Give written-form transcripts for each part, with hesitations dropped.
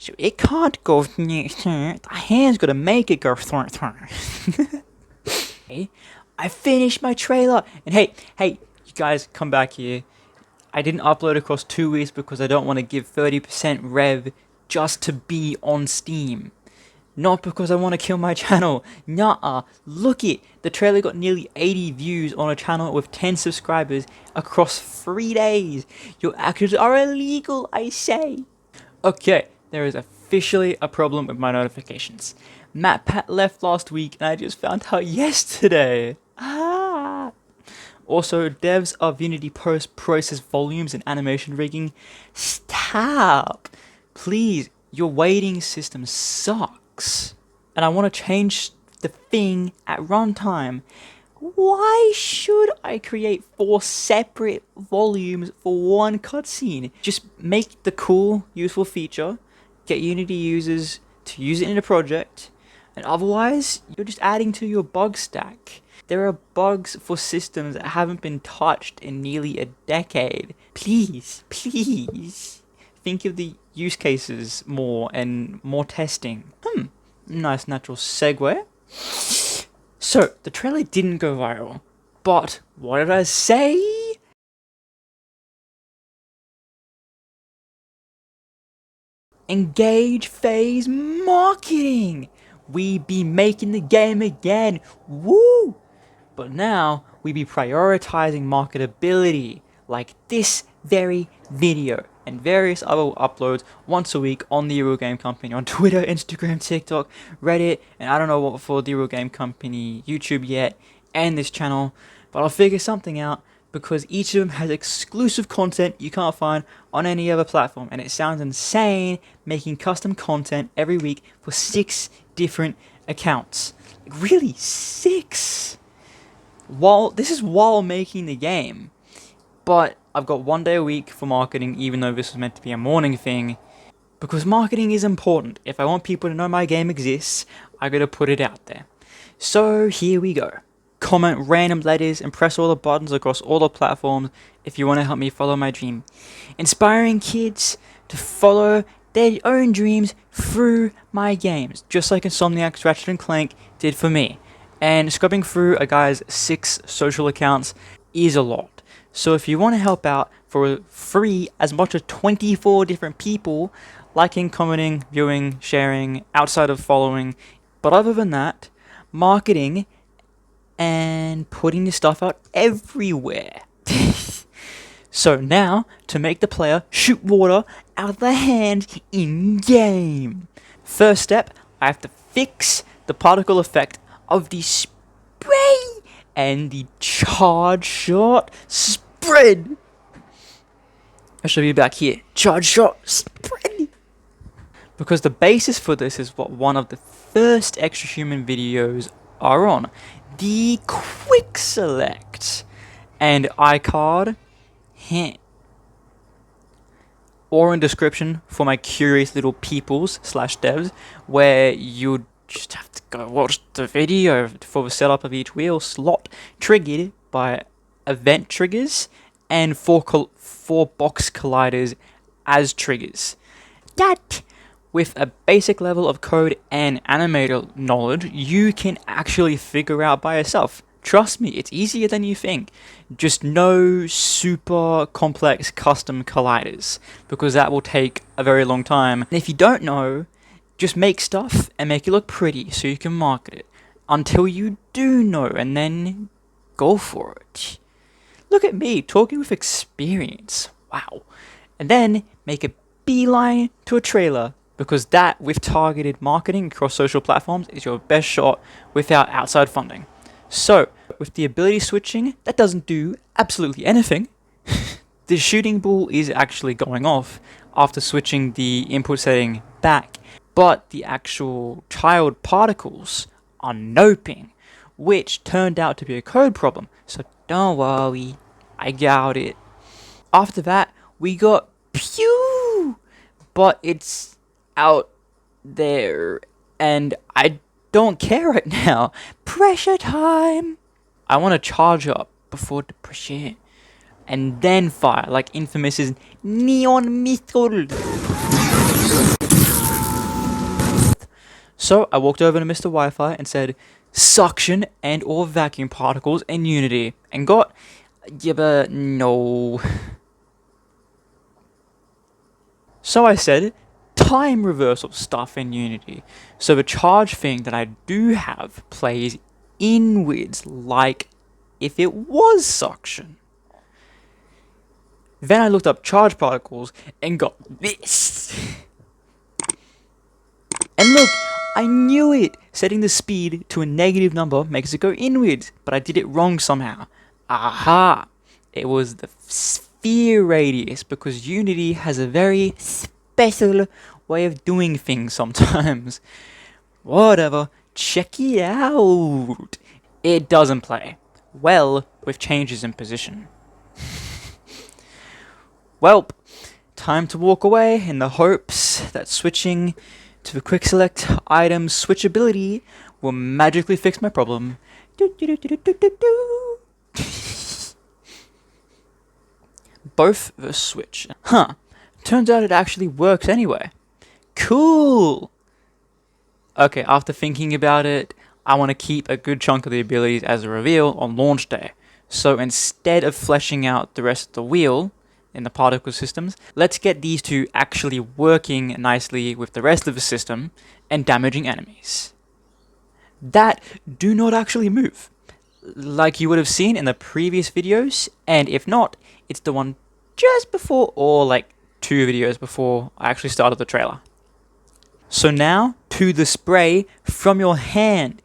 So it can't go the hand's gotta make it go Hey, I finished my trailer, and hey, you guys come back here. I didn't upload across 2 weeks because I don't want to give 30% rev just to be on Steam. Not because I want to kill my channel. Nah, look it. The trailer got nearly 80 views on a channel with 10 subscribers across 3 days. Your actions are illegal, I say. Okay, there is officially a problem with my notifications. MatPat left last week and I just found out yesterday. Also, devs of Unity post-process volumes and animation rigging. Stop! Please, your waiting system sucks. And I want to change the thing at runtime. Why should I create 4 separate volumes for one cutscene? Just make the cool, useful feature, get Unity users to use it in a project, and otherwise, you're just adding to your bug stack. There are bugs for systems that haven't been touched in nearly a decade. Please, think of the use cases more and more testing. Nice natural segue. So, the trailer didn't go viral, but what did I say? Engage phase marketing! We be making the game again, woo! But now, we be prioritizing marketability, like this very video, and various other uploads once a week on the Euro Game Company on Twitter, Instagram, TikTok, Reddit, and I don't know what for the Euro Game Company YouTube yet, and this channel, but I'll figure something out because each of them has exclusive content you can't find on any other platform, and it sounds insane making custom content every week for 6 different accounts. Like, really, 6? This is while making the game, but I've got 1 day a week for marketing, even though this was meant to be a morning thing, because marketing is important. If I want people to know my game exists, I gotta put it out there. So here we go. Comment random letters and press all the buttons across all the platforms if you want to help me follow my dream. Inspiring kids to follow their own dreams through my games, just like Insomniac's Ratchet & Clank did for me. And scrubbing through a guy's 6 social accounts is a lot. So if you want to help out for free as much as 24 different people, liking, commenting, viewing, sharing, outside of following, but other than that, marketing and putting your stuff out everywhere. So now, to make the player shoot water out of their hands in-game. First step, I have to fix the particle effect of the spray and the charge shot spread. I should be back here. Charge shot spread. Because the basis for this is what one of the first Extra Human videos are on. The quick select and iCard hint. Or in description for my curious little peoples / devs, where you just have to go watch the video for the setup of each wheel slot, triggered by event triggers and 4 box colliders as triggers. That, with a basic level of code and animator knowledge, you can actually figure out by yourself. Trust me, it's easier than you think. Just no super complex custom colliders, because that will take a very long time. And if you don't know, just make stuff and make it look pretty so you can market it. Until you do know, and then go for it. Look at me, talking with experience. Wow. And then make a beeline to a trailer, because that, with targeted marketing across social platforms, is your best shot without outside funding. So, with the ability switching, that doesn't do absolutely anything. The shooting ball is actually going off after switching the input setting back, but the actual child particles are noping, which turned out to be a code problem, so don't worry, I got it. After that, we got pew, but it's out there, and I don't care right now. Pressure time! I want to charge up before the pressure, and then fire, like Infamous's Neon Missile. So I walked over to Mr. Wi-Fi and said, suction and or vacuum particles in Unity, and got, yeah, but no. So I said, time reversal stuff in Unity. So the charge thing that I do have plays inwards like if it was suction. Then I looked up charge particles and got this. And look, I knew it! Setting the speed to a negative number makes it go inwards, but I did it wrong somehow. Aha! It was the sphere radius, because Unity has a very special way of doing things sometimes. Whatever, check it out! It doesn't play well with changes in position. Welp, time to walk away in the hopes that switching to the quick select item switchability will magically fix my problem. Both the switch. Huh. Turns out it actually works anyway. Cool! Okay, after thinking about it, I want to keep a good chunk of the abilities as a reveal on launch day. So instead of fleshing out the rest of the wheel in the particle systems, let's get these two actually working nicely with the rest of the system and damaging enemies that do not actually move, like you would have seen in the previous videos, and if not, it's the one just before, or like 2 videos before I actually started the trailer. So now to the spray from your hand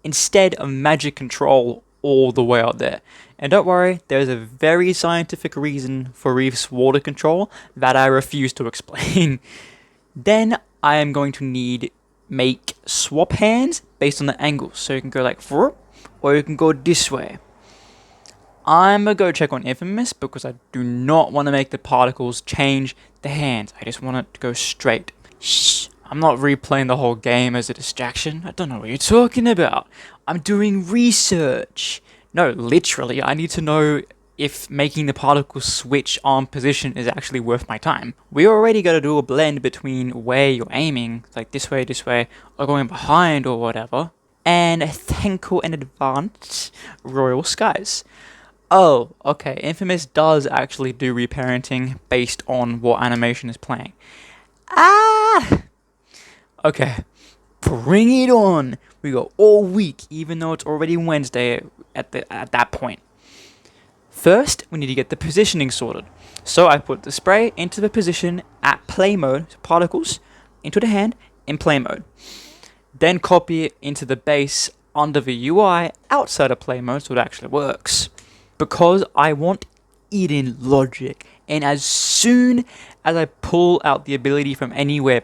instead of magic control all the way out there. And don't worry, there's a very scientific reason for Reef's water control that I refuse to explain. Then I am going to make swap hands based on the angles. So you can go like or you can go this way. I'm gonna go check on Infamous because I do not want to make the particles change the hands. I just want it to go straight. Shh, I'm not replaying the whole game as a distraction. I don't know what you're talking about. I'm doing research. No, literally, I need to know if making the particle switch on position is actually worth my time. We already gotta do a blend between where you're aiming, like this way, or going behind or whatever. And thank you in advance, Royal Skies. Oh, okay, Infamous does actually do reparenting based on what animation is playing. Ah! Okay, bring it on! We got all week, even though it's already Wednesday at that point. First, we need to get the positioning sorted. So I put the spray into the position at play mode, so particles, into the hand in play mode. Then copy it into the base under the UI outside of play mode so it actually works. Because I want it in logic, and as soon as I pull out the ability from anywhere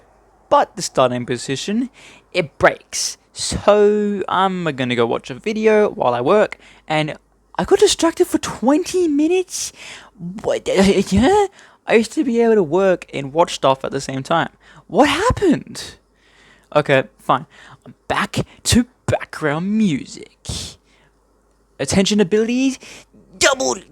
but the starting position, it breaks. So I'm gonna go watch a video while I work, and I got distracted for 20 minutes? What? Yeah? I used to be able to work and watch stuff at the same time. What happened? Okay, fine. I'm back to background music. Attention abilities doubled.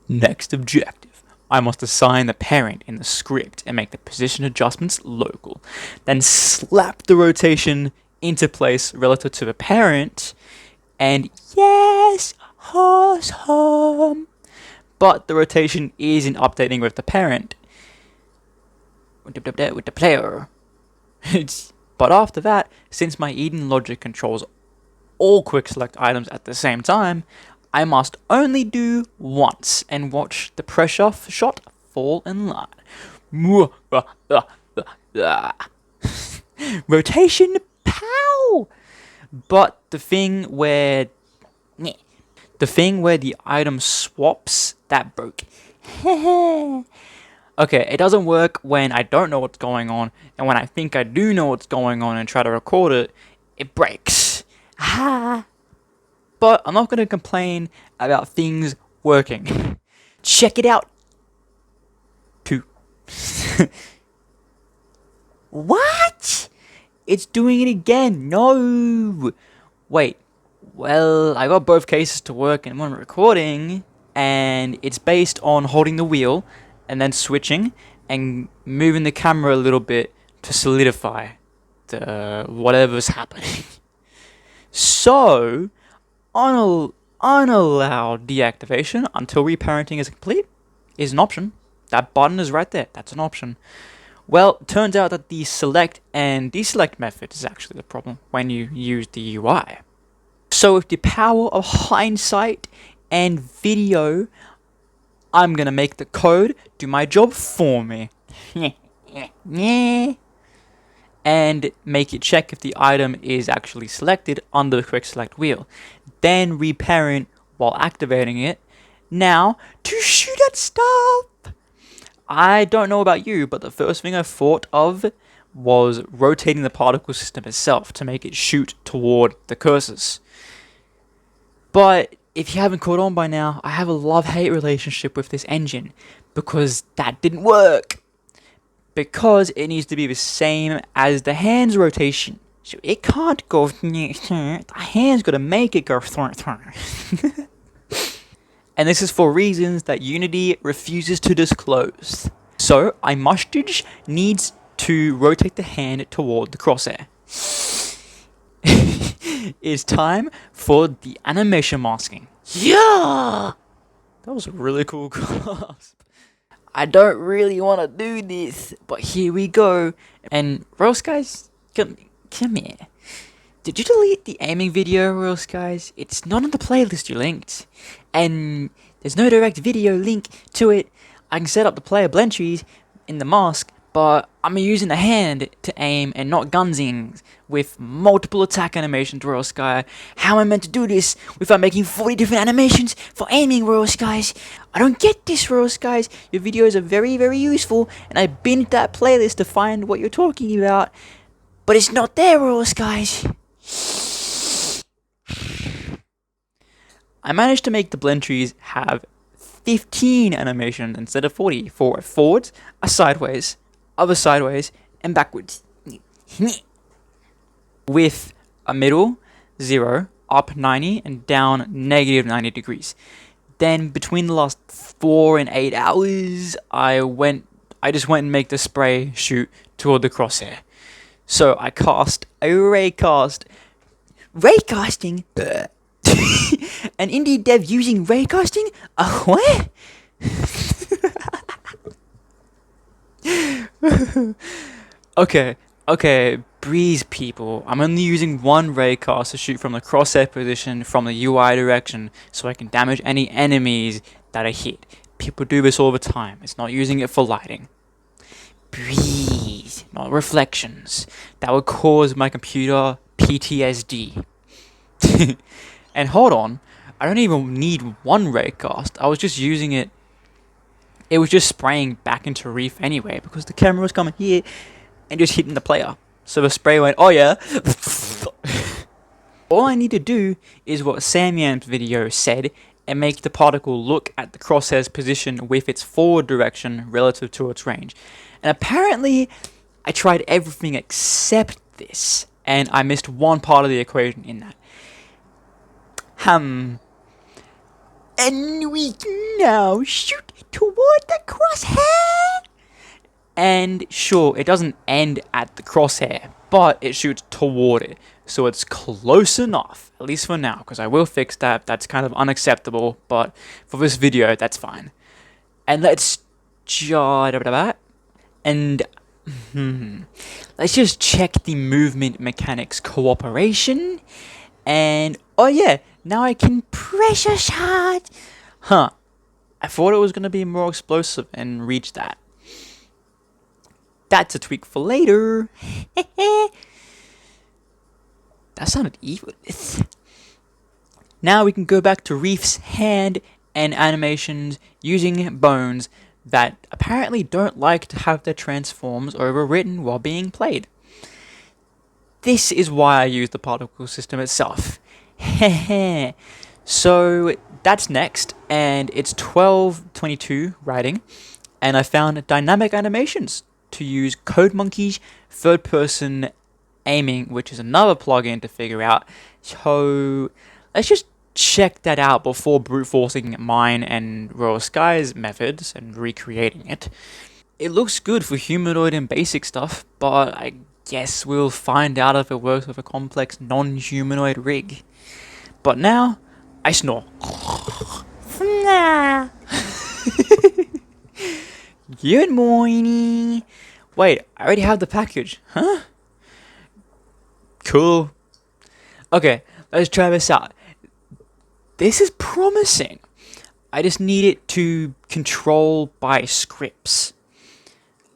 Next objective. I must assign the parent in the script and make the position adjustments local. Then slap the rotation into place relative to the parent. And yes, awesome. But the rotation isn't updating with the parent. With the player. But after that, since my Eden logic controls all quick select items at the same time, I must only do once and watch the pressure shot fall in line. Rotation, pow! But the thing where the item swaps, that broke. Okay, it doesn't work when I don't know what's going on, and when I think I do know what's going on and try to record it, it breaks. But I'm not going to complain about things working. Check it out. 2. What? It's doing it again. No. Wait. Well, I got both cases to work in one recording, and it's based on holding the wheel and then switching and moving the camera a little bit to solidify whatever's happening. So, unallowed deactivation until reparenting is complete is an option. That button is right there. That's an option. Well, turns out that the select and deselect method is actually the problem when you use the UI. So with the power of hindsight and video, I'm gonna make the code do my job for me. And make it check if the item is actually selected on the quick select wheel. Then reparent while activating it. Now, to shoot at stuff! I don't know about you, but the first thing I thought of was rotating the particle system itself to make it shoot toward the cursors. But if you haven't caught on by now, I have a love-hate relationship with this engine, because that didn't work. Because it needs to be the same as the hand's rotation. So it can't go, the hand's gotta make it go. And this is for reasons that Unity refuses to disclose. So, iMustage needs to rotate the hand toward the crosshair. It's time for the animation masking. Yeah! That was a really cool grasp. I don't really want to do this, but here we go. And Royal Skies, come here. Did you delete the aiming video, Royal Skies? It's not on the playlist you linked. And there's no direct video link to it. I can set up the player blend trees in the mask, but I'm using the hand to aim and not gunsing with multiple attack animations, Royal Sky. How am I meant to do this without making 40 different animations for aiming, Royal Skies? I don't get this, Royal Skies. Your videos are very, very useful, and I binged that playlist to find what you're talking about, but it's not there, Royal Skies. I managed to make the blend trees have 15 animations instead of 40 for a forwards, a sideways, other sideways, and backwards. With a middle, 0, up 90, and down negative 90 degrees. Then between the last 4 and 8 hours, I just went and make the spray shoot toward the crosshair. So I cast a raycast. Raycasting? An indie dev using raycasting? What? Okay, breeze people. I'm only using one raycast to shoot from the crosshair position from the UI direction so I can damage any enemies that I hit. People do this all the time. It's not using it for lighting. Breeze, not reflections. That would cause my computer PTSD. And hold on, I don't even need one raycast. I was just using it. It was just spraying back into Rifu anyway because the camera was coming here and just hitting the player. So the spray went, oh yeah. All I need to do is what Samyan's video said and make the particle look at the crosshair's position with its forward direction relative to its range. And apparently, I tried everything except this, and I missed one part of the equation in that. And we now shoot toward the crosshair. And sure, it doesn't end at the crosshair, but it shoots toward it. So it's close enough, at least for now, because I will fix that. That's kind of unacceptable, but for this video, that's fine. And let's let's just check the movement mechanics cooperation. And oh yeah, now I can pressure charge. I thought it was going to be more explosive and reach that. That's a tweak for later. That sounded evil. Now we can go back to Reef's hand and animations using bones that apparently don't like to have their transforms overwritten while being played. This is why I use the particle system itself. So that's next, and it's 12:22 writing, and I found dynamic animations to use CodeMonkey's third-person aiming, which is another plugin to figure out. So let's just check that out before brute forcing mine and Royal Sky's methods and recreating it. It looks good for humanoid and basic stuff, but I guess we'll find out if it works with a complex non-humanoid rig. But now, I snore. Good morning. Wait, I already have the package. Huh? Cool. Okay, let's try this out. This is promising. I just need it to control by scripts.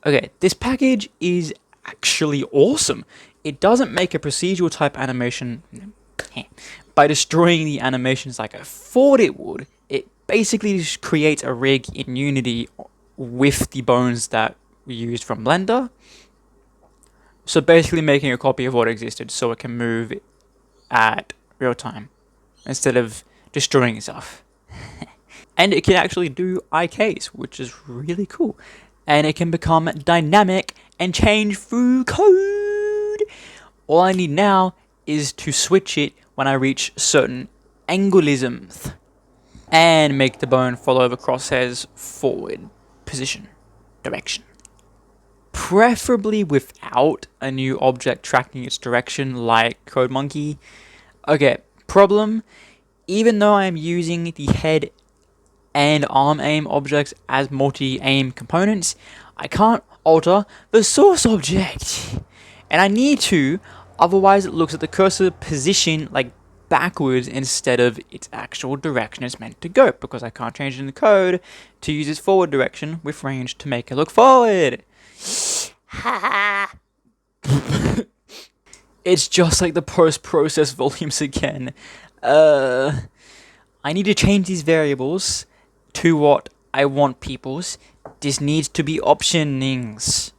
Okay, this package is actually awesome. It doesn't make a procedural type animation by destroying the animations like I thought it would. It basically just creates a rig in Unity with the bones that we used from Blender. So basically making a copy of what existed so it can move at real time instead of destroying itself. And it can actually do IKs, which is really cool. And it can become dynamic and change through code. All I need now is to switch it when I reach certain angulisms and make the bone follow the crosshair's forward position, direction. Preferably without a new object tracking its direction like CodeMonkey. Okay, problem, even though I am using the head and arm aim objects as multi-aim components, I can't alter the source object. And I need to, otherwise it looks at the cursor position like backwards instead of its actual direction it's meant to go, because I can't change it in the code to use its forward direction with range to make it look forward. It's just like the post-process volumes again. I need to change these variables to what I want people's. This needs to be optionings.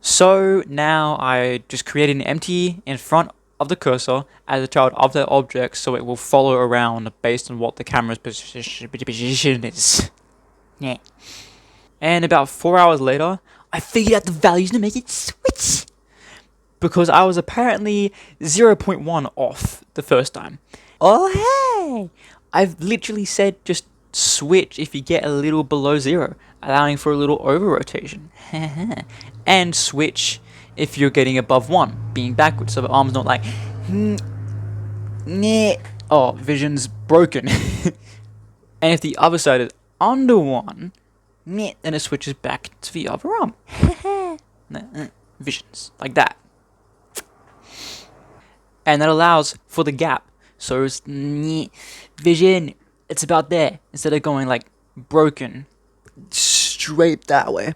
So now I just create an empty in front of the cursor as a child of that object so it will follow around based on what the camera's position is. Yeah. And about 4 hours later, I figured out the values to make it switch. Because I was apparently 0.1 off the first time. Oh hey! I've literally said just switch if you get a little below 0, allowing for a little over rotation. And switch if you're getting above 1, being backwards, so the arm's not like oh, vision's broken. And if the other side is under 1, then it switches back to the other arm. Visions, like that. And that allows for the gap. So it's vision, it's about there, instead of going like broken straight that way.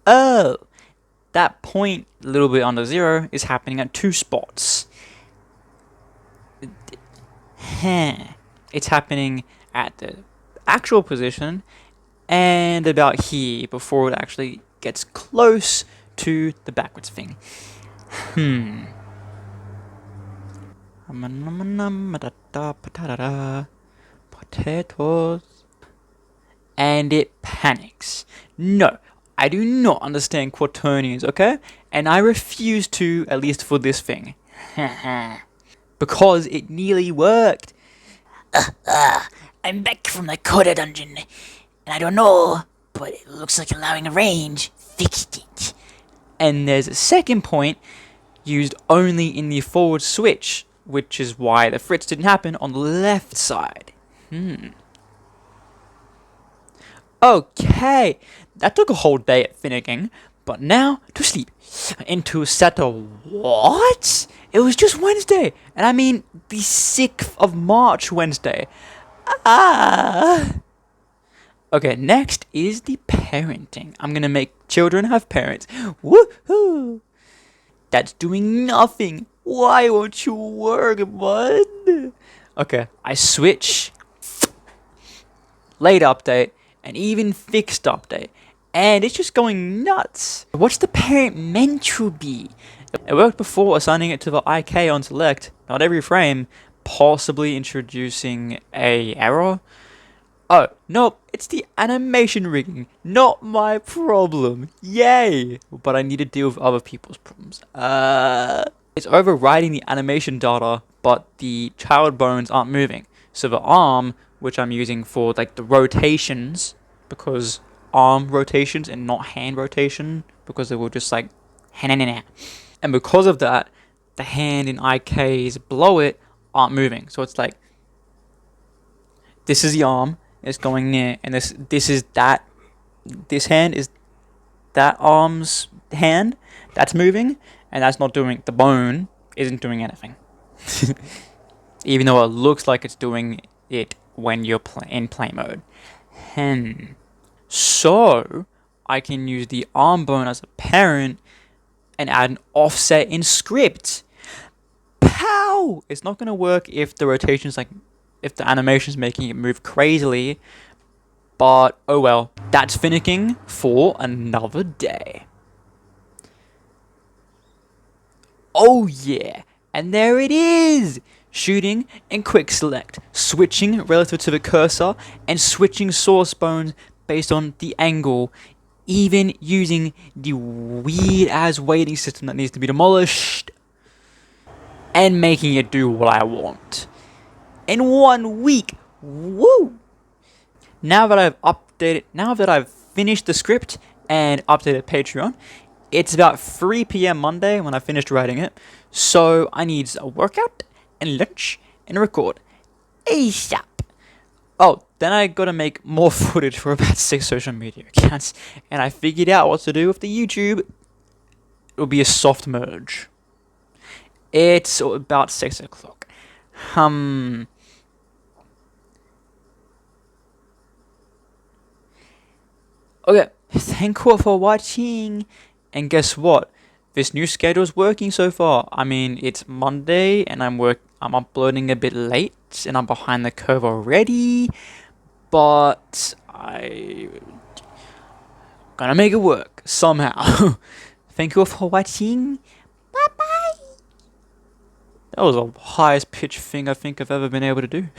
Oh, that point a little bit under 0 is happening at 2 spots. It's happening at the actual position and about here before it actually gets close to the backwards thing. Potatoes. And it panics. No, I do not understand quaternions, okay? And I refuse to, at least for this thing. Because it nearly worked. I'm back from the Coda dungeon, and I don't know, but it looks like allowing a range fixed it. And there's a second point used only in the forward switch, which is why the fritz didn't happen on the left side. Okay, that took a whole day at Finnegan, but now to sleep. Into Saturday. What? It was just Wednesday, and I mean the 6th of March Wednesday. Okay, next is the parenting. I'm gonna make children have parents. Woohoo! That's doing nothing. Why won't you work, bud? Okay, I switch. Late update, and even fixed update. And it's just going nuts. What's the parent meant to be? It worked before assigning it to the IK on select, not every frame, possibly introducing a error. Oh, nope, it's the animation rigging, not my problem. Yay! But I need to deal with other people's problems. It's overriding the animation data, but the child bones aren't moving. So the arm, which I'm using for like the rotations, because arm rotations and not hand rotation, because they were just like And because of that, the hand in IKs below it aren't moving. So it's like this is the arm, it's going near, and this is that. This hand is that arm's hand that's moving, and that's not doing. The bone isn't doing anything, even though it looks like it's doing it when you're in play mode. So I can use the arm bone as a parent and add an offset in script. Pow! It's not gonna work if the rotation's like, if the animation's making it move crazily. But oh well, that's finicking for another day. Oh yeah, and there it is! Shooting and quick select, switching relative to the cursor, and switching source bones based on the angle, even using the weird ass weighting system that needs to be demolished, and making it do what I want. In 1 week! Woo! Now that I've finished the script and updated Patreon, it's about 3 p.m. Monday when I finished writing it, so I need a workout and lunch and record ASAP. Oh, then I gotta make more footage for about 6 social media accounts, and I figured out what to do with the YouTube. It'll be a soft merge. It's about 6 o'clock. Okay, thank you for watching. And guess what? This new schedule's working so far. I mean, it's Monday and I'm uploading a bit late and I'm behind the curve already. But gonna make it work somehow. Thank you for watching. Bye bye. That was the highest pitch thing I think I've ever been able to do.